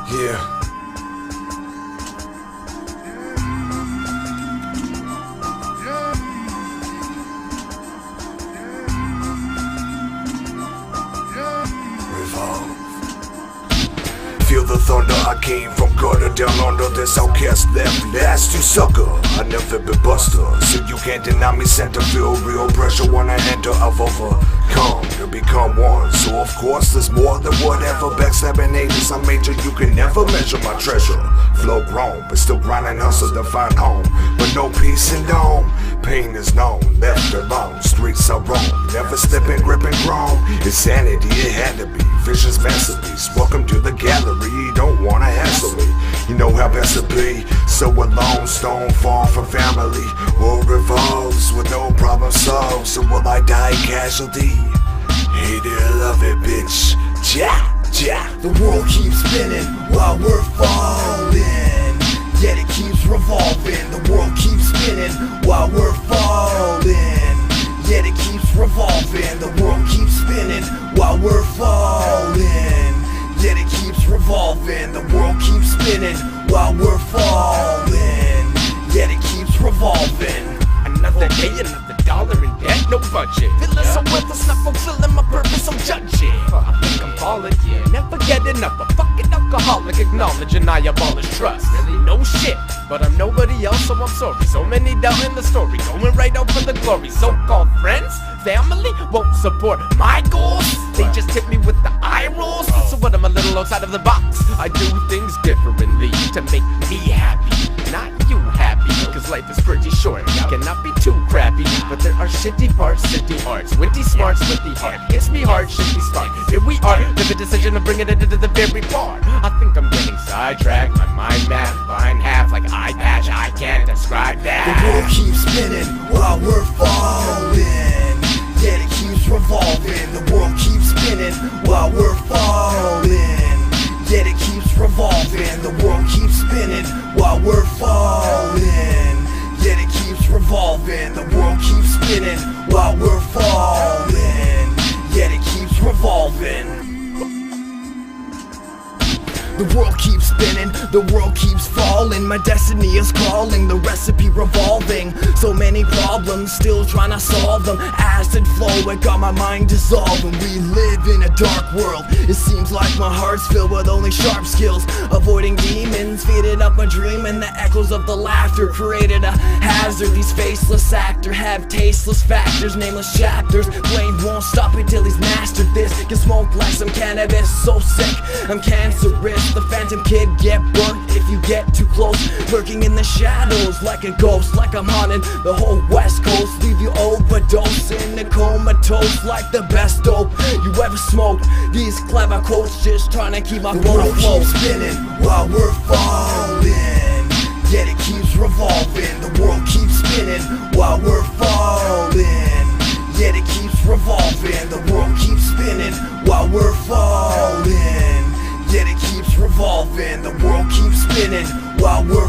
Yeah. Revolve. Feel the thunder, I came from gutter down under. This outcast left last, you sucker. I never been buster, so you can't deny me. Center feel real pressure when I enter. I've overcome to become one. So of course there's more than whatever. Backstabbing haters, I'm major, you can never measure my treasure. Flow grown, but still grinding hustle to find home. But no peace in dome. Pain is known, left alone. Streets are wrong, never slipping, gripping grown. Insanity, it had to be. Vision's masterpiece. Welcome to the gallery. You don't wanna hassle me. You know how best to be. So alone, stone far from family. World revolves with no problem solved. So will I die casualty? Hate it, love it, bitch. Ja, ja. The world keeps spinning while we're falling. Yet it keeps revolving. The world keeps spinning while we're falling. Yet it keeps revolving. The world keeps spinning while we're falling. Yet it keeps revolving. The world keeps spinning while we're falling. Yet it keeps revolving. Another day, another dollar in debt, no budget. Feeling so worthless, not fulfilling my purpose, I'm judging. I think I'm falling, yeah, never get enough. A fucking alcoholic, acknowledging I abolish trust. Really no shit, but I'm nobody else, so I'm sorry. So many doubting the story, going right out for the glory. So-called friends, family, won't support my goals. They just hit me with the eye rolls. So what, I'm a little outside of the box. I do things differently to make me happy, not you happy. Cause life is pretty short, cannot be too crappy. But there are shitty parts, city arts, witty smarts, witty heart. Hits me hard, should be smart. Here we are, with the decision of bringing it into the very far. I think I'm getting sidetracked, my mind map behind half like eye patch. I can't describe that. The world keeps spinning while we're falling. Yet it keeps revolving. The world keeps spinning while we're falling. Yet it keeps revolving. The world keeps spinning while we're falling. Yet it keeps revolving. The world keeps spinning while we're falling. Yet it keeps revolving. The world keeps spinning, the world keeps falling. My destiny is calling, the recipe revolving. So many problems, still trying to solve them. Acid flow, it got my mind dissolving. We live in a dark world, it seems like my heart's filled with only sharp skills. Avoiding demons, feeding up my dream. And the echoes of the laughter created a hazard. These faceless actors have tasteless factors, nameless chapters. Blame won't stop until he's mastered this. Can smoke like some cannabis, so sick, I'm cancerous. The phantom kid, get burnt if you get too close. Lurking in the shadows like a ghost, like I'm haunting the whole west coast. Leave you overdosing and comatose like the best dope you ever smoked. These clever quotes just trying to keep my boat afloat. The world keeps spinning while we're falling. Yet it keeps revolving. The world keeps spinning while we're falling. Yet it keeps revolving. The world keeps spinning while we're falling. Yet it keeps revolving. The world keeps spinning while we're